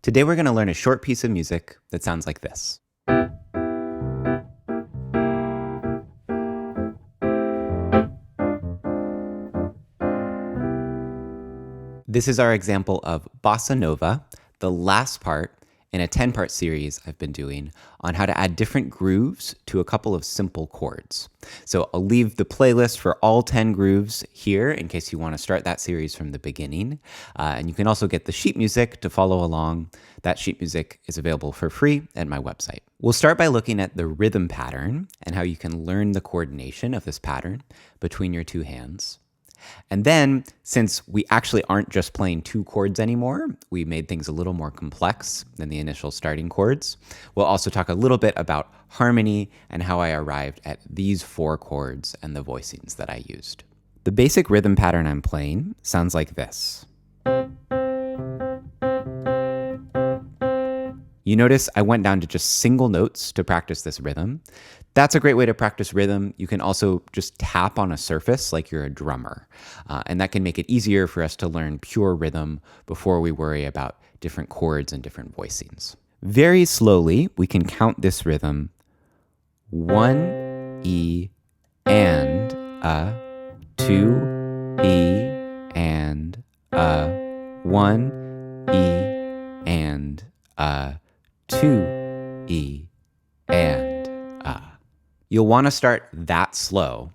Today we're going to learn a short piece of music that sounds like this. This is our example of bossa nova, the last part in a 10-part series I've been doing on how to add different grooves to a couple of simple chords. So I'll leave the playlist for all 10 grooves here in case you want to start that series from the beginning. And you can also get the sheet music to follow along. That sheet music is available for free at my website. We'll start by looking at the rhythm pattern and how you can learn the coordination of this pattern between your two hands. And then, since we actually aren't just playing two chords anymore, we made things a little more complex than the initial starting chords. We'll also talk a little bit about harmony and how I arrived at these 4 chords and the voicings that I used. The basic rhythm pattern I'm playing sounds like this. You notice I went down to just single notes to practice this rhythm. That's a great way to practice rhythm. You can also just tap on a surface like you're a drummer. And that can make it easier for us to learn pure rhythm before we worry about different chords and different voicings. Very slowly, we can count this rhythm 1 E and a, 2 E and a, 1 E and a, 2 E and a. You'll want to start that slow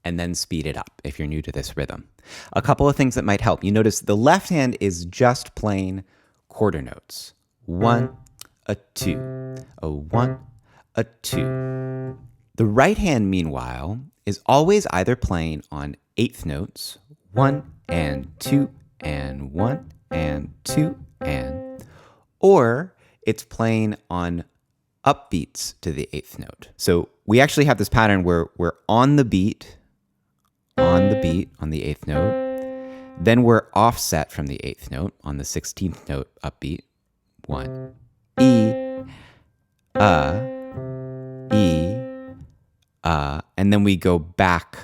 and then speed it up if you're new to this rhythm. A couple of things that might help. You notice the left hand is just playing quarter notes. 1, a 2, a 1, a 2. The right hand, meanwhile, is always either playing on eighth notes, 1 and 2 and 1 and 2 and, or it's playing on upbeats to the eighth note. So we actually have this pattern where we're on the beat, on the eighth note. Then we're offset from the eighth note on the 16th note upbeat. 1, E, and then we go back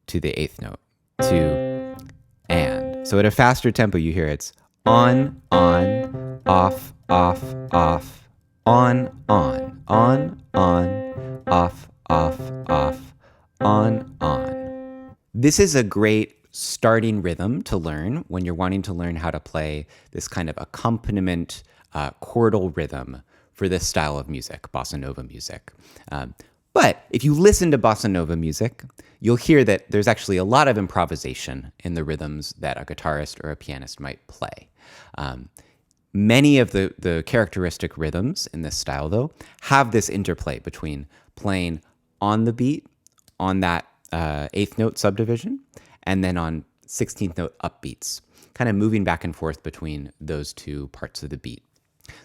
to the eighth note, 2, and. So at a faster tempo, you hear it's on, off, off, off, on, off, off, on. This is a great starting rhythm to learn when you're wanting to learn how to play this kind of accompaniment chordal rhythm for this style of music, bossa nova music. But if you listen to bossa nova music, you'll hear that there's actually a lot of improvisation in the rhythms that a guitarist or a pianist might play. Many of the characteristic rhythms in this style, though, have this interplay between playing on the beat, on that eighth note subdivision, and then on 16th note upbeats, kind of moving back and forth between those two parts of the beat.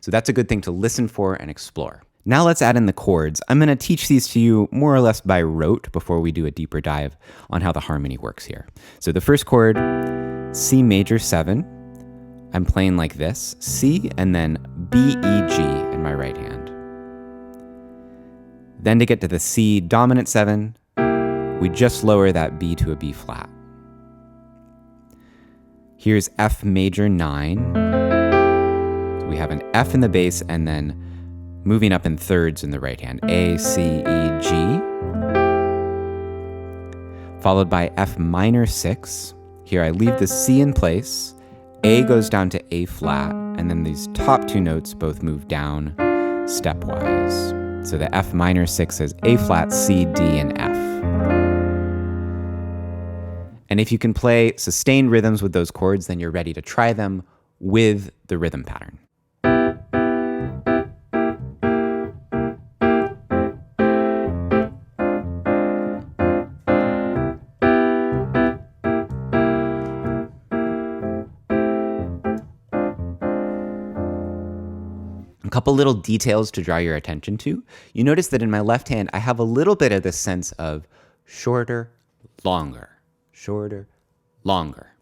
So that's a good thing to listen for and explore. Now let's add in the chords. I'm going to teach these to you more or less by rote before we do a deeper dive on how the harmony works here. So the first chord, C major 7. I'm playing like this, C and then B, E, G in my right hand. Then to get to the C dominant 7, we just lower that B to a B flat. Here's F major 9. So we have an F in the bass and then moving up in thirds in the right hand, A, C, E, G. Followed by F minor 6. Here I leave the C in place. A goes down to A flat, and then these top two notes both move down stepwise. So the F minor 6 is A flat, C, D, and F. And if you can play sustained rhythms with those chords, then you're ready to try them with the rhythm pattern. A couple little details to draw your attention to. You notice that in my left hand, I have a little bit of this sense of shorter, longer, shorter, longer.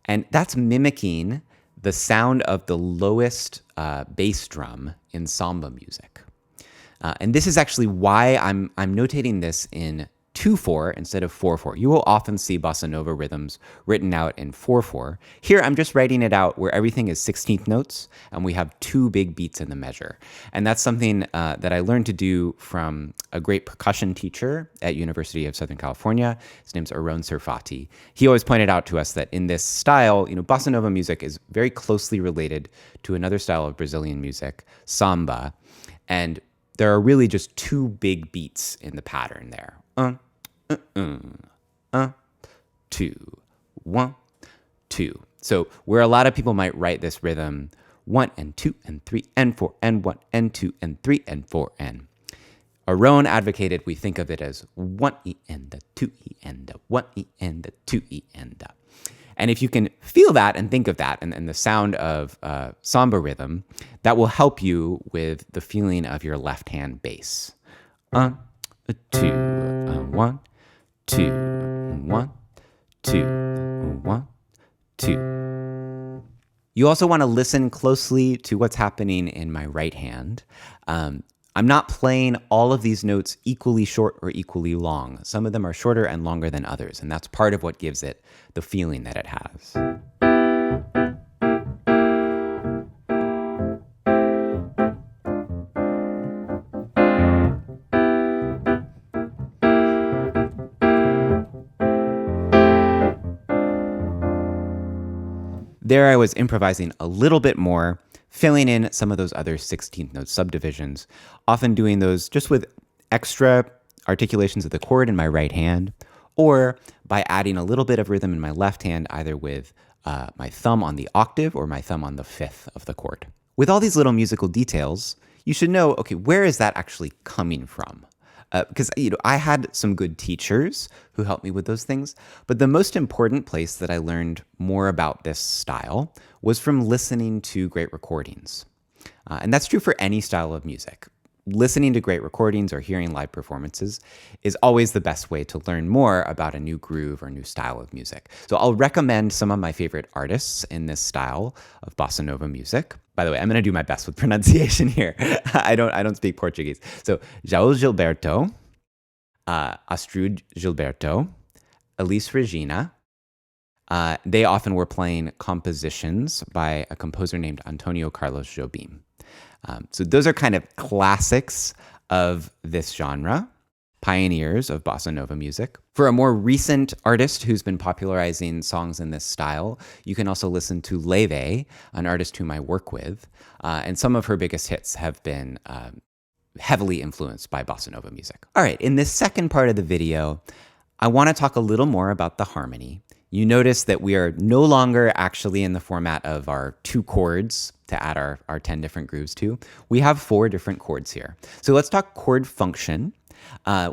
And that's mimicking the sound of the lowest bass drum in samba music. And this is actually why I'm notating this in 2/4 instead of 4/4. You will often see bossa nova rhythms written out in 4/4. Here, I'm just writing it out where everything is 16th notes, and we have 2 big beats in the measure. And that's something that I learned to do from a great percussion teacher at University of Southern California. His name's Aron Serfati. He always pointed out to us that in this style, bossa nova music is very closely related to another style of Brazilian music, samba. And there are really just 2 big beats in the pattern there. 2, 1, 2. So where a lot of people might write this rhythm 1 and 2 and 3 and 4 and 1 and 2 and 3 and 4 and Aron advocated we think of it as 1E and a 2E and a 1E and a 2E and a. And if you can feel that and think of that and the sound of samba rhythm, that will help you with the feeling of your left hand bass. 2, 1, 2, 1, 2, 1, 2. You also want to listen closely to what's happening in my right hand. I'm not playing all of these notes equally short or equally long. Some of them are shorter and longer than others, and that's part of what gives it the feeling that it has. There I was improvising a little bit more, filling in some of those other 16th note subdivisions, often doing those just with extra articulations of the chord in my right hand, or by adding a little bit of rhythm in my left hand, either with my thumb on the octave or my thumb on the fifth of the chord. With all these little musical details, you should know, okay, where is that actually coming from? Because I had some good teachers who helped me with those things, but the most important place that I learned more about this style was from listening to great recordings. And that's true for any style of music. Listening to great recordings or hearing live performances is always the best way to learn more about a new groove or new style of music. So I'll recommend some of my favorite artists in this style of bossa nova music. By the way, I'm going to do my best with pronunciation here. I don't speak Portuguese. So João Gilberto, Astrud Gilberto, Elis Regina. They often were playing compositions by a composer named Antonio Carlos Jobim. So those are kind of classics of this genre, pioneers of bossa nova music. For a more recent artist who's been popularizing songs in this style, you can also listen to Leve, an artist whom I work with, and some of her biggest hits have been heavily influenced by bossa nova music. All right, in this second part of the video, I want to talk a little more about the harmony. You notice that we are no longer actually in the format of our 2 chords to add our 10 different grooves to. We have 4 different chords here. So let's talk chord function.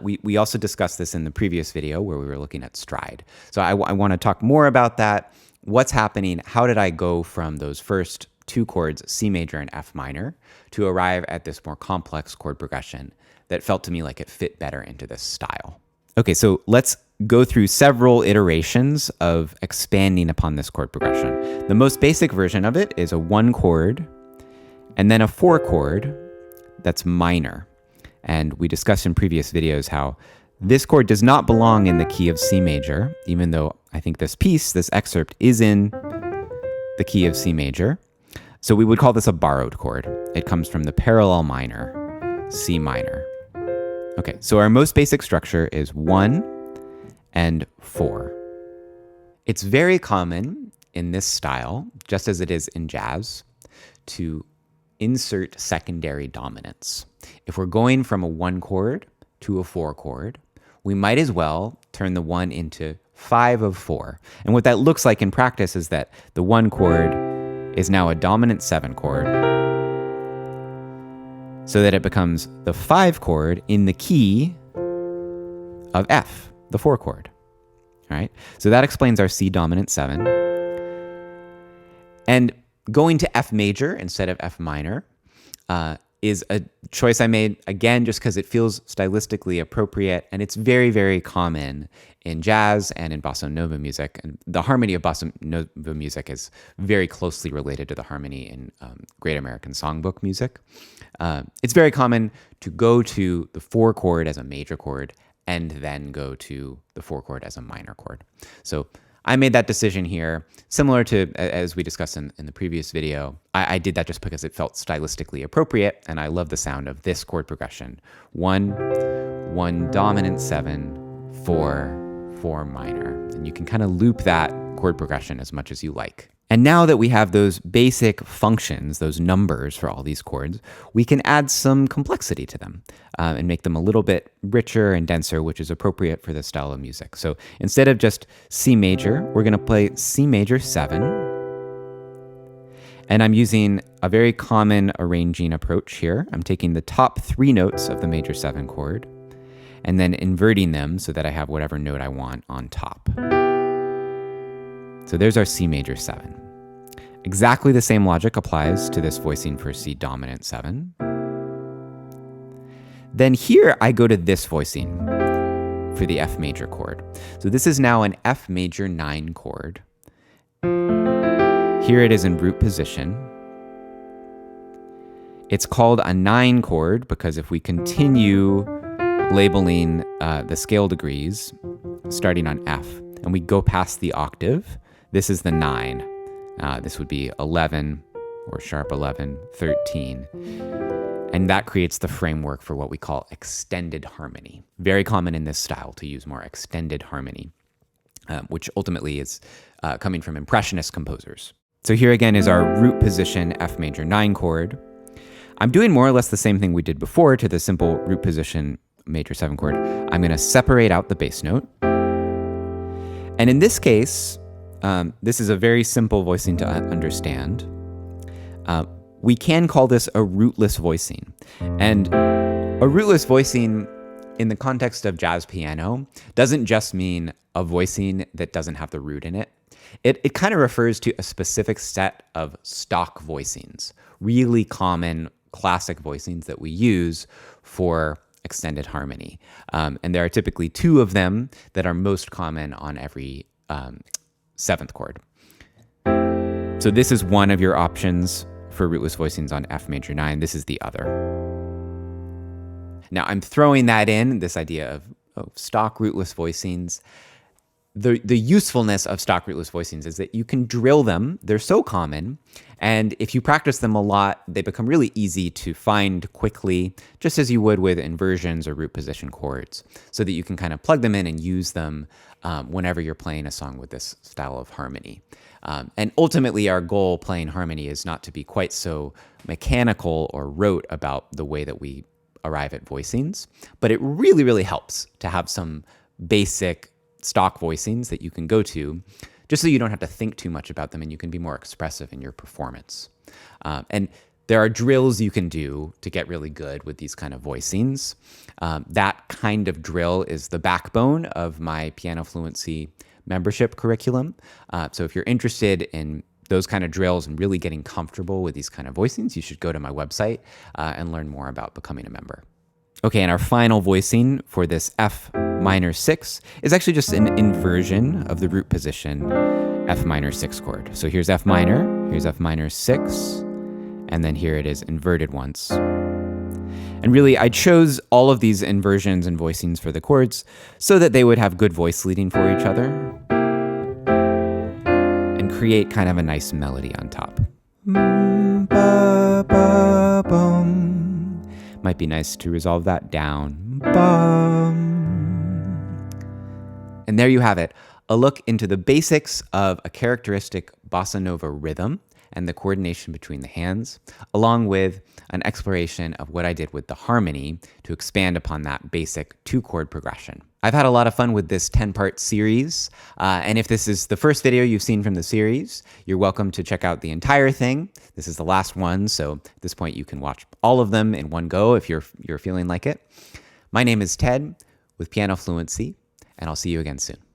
We also discussed this in the previous video where we were looking at stride. So I want to talk more about that. What's happening? How did I go from those first 2 chords, C major and F minor, to arrive at this more complex chord progression that felt to me like it fit better into this style? Okay, so let's go through several iterations of expanding upon this chord progression. The most basic version of it is a 1 chord and then a 4 chord that's minor. And we discussed in previous videos how this chord does not belong in the key of C major, even though I think this excerpt is in the key of C major. So we would call this a borrowed chord. It comes from the parallel minor, C minor. Okay, so our most basic structure is 1 and 4. It's very common in this style, just as it is in jazz, to insert secondary dominants. If we're going from a 1 chord to a 4 chord, we might as well turn the 1 into 5 of 4. And what that looks like in practice is that the 1 chord is now a dominant 7 chord, so that it becomes the 5 chord in the key of F, the 4 chord. All right? So that explains our C dominant 7. And going to F major instead of F minor is a choice I made, again, just because it feels stylistically appropriate, and it's very, very common in jazz and in bossa nova music. And the harmony of bossa nova music is very closely related to the harmony in Great American Songbook music. It's very common to go to the 4 chord as a major chord and then go to the 4 chord as a minor chord. So I made that decision here, similar to as we discussed in the previous video. I did that just because it felt stylistically appropriate, and I love the sound of this chord progression. 1 dominant 7, 4, 4 minor. And you can kind of loop that chord progression as much as you like. And now that we have those basic functions, those numbers for all these chords, we can add some complexity to them and make them a little bit richer and denser, which is appropriate for this style of music. So instead of just C major, we're going to play C major 7. And I'm using a very common arranging approach here. I'm taking the top 3 notes of the major 7 chord and then inverting them so that I have whatever note I want on top. So there's our C major 7. Exactly the same logic applies to this voicing for C dominant 7. Then here I go to this voicing for the F major chord. So this is now an F major 9 chord. Here it is in root position. It's called a 9 chord because if we continue labeling the scale degrees starting on F and we go past the octave, this is the 9. This would be 11 or sharp 11, 13. And that creates the framework for what we call extended harmony. Very common in this style to use more extended harmony, which ultimately is coming from impressionist composers. So here again is our root position F major 9 chord. I'm doing more or less the same thing we did before to the simple root position major 7 chord. I'm going to separate out the bass note. And in this case, this is a very simple voicing to understand. We can call this a rootless voicing. And a rootless voicing in the context of jazz piano doesn't just mean a voicing that doesn't have the root in it. It kind of refers to a specific set of stock voicings, really common classic voicings that we use for extended harmony. And there are typically 2 of them that are most common on every 7th chord. So this is one of your options for rootless voicings on F major 9. This is the other. Now I'm throwing that in, this idea of stock rootless voicings. The usefulness of stock rootless voicings is that you can drill them. They're so common. And if you practice them a lot, they become really easy to find quickly, just as you would with inversions or root position chords, so that you can kind of plug them in and use them whenever you're playing a song with this style of harmony. And ultimately, our goal playing harmony is not to be quite so mechanical or rote about the way that we arrive at voicings, but it really, really helps to have some basic stock voicings that you can go to, just so you don't have to think too much about them and you can be more expressive in your performance. And there are drills you can do to get really good with these kind of voicings. That kind of drill is the backbone of my piano fluency membership curriculum. So if you're interested in those kind of drills and really getting comfortable with these kind of voicings, you should go to my website and learn more about becoming a member. Okay, and our final voicing for this F minor 6 is actually just an inversion of the root position F minor 6 chord. So here's F minor, here's F minor 6, and then here it is inverted once. And really, I chose all of these inversions and voicings for the chords so that they would have good voice leading for each other and create kind of a nice melody on top. Might be nice to resolve that down. And there you have it, a look into the basics of a characteristic bossa nova rhythm and the coordination between the hands, along with an exploration of what I did with the harmony to expand upon that basic 2-chord progression. I've had a lot of fun with this 10-part series, and if this is the first video you've seen from the series, you're welcome to check out the entire thing. This is the last one, so at this point you can watch all of them in one go if you're feeling like it. My name is Ted with Piano Fluency, and I'll see you again soon.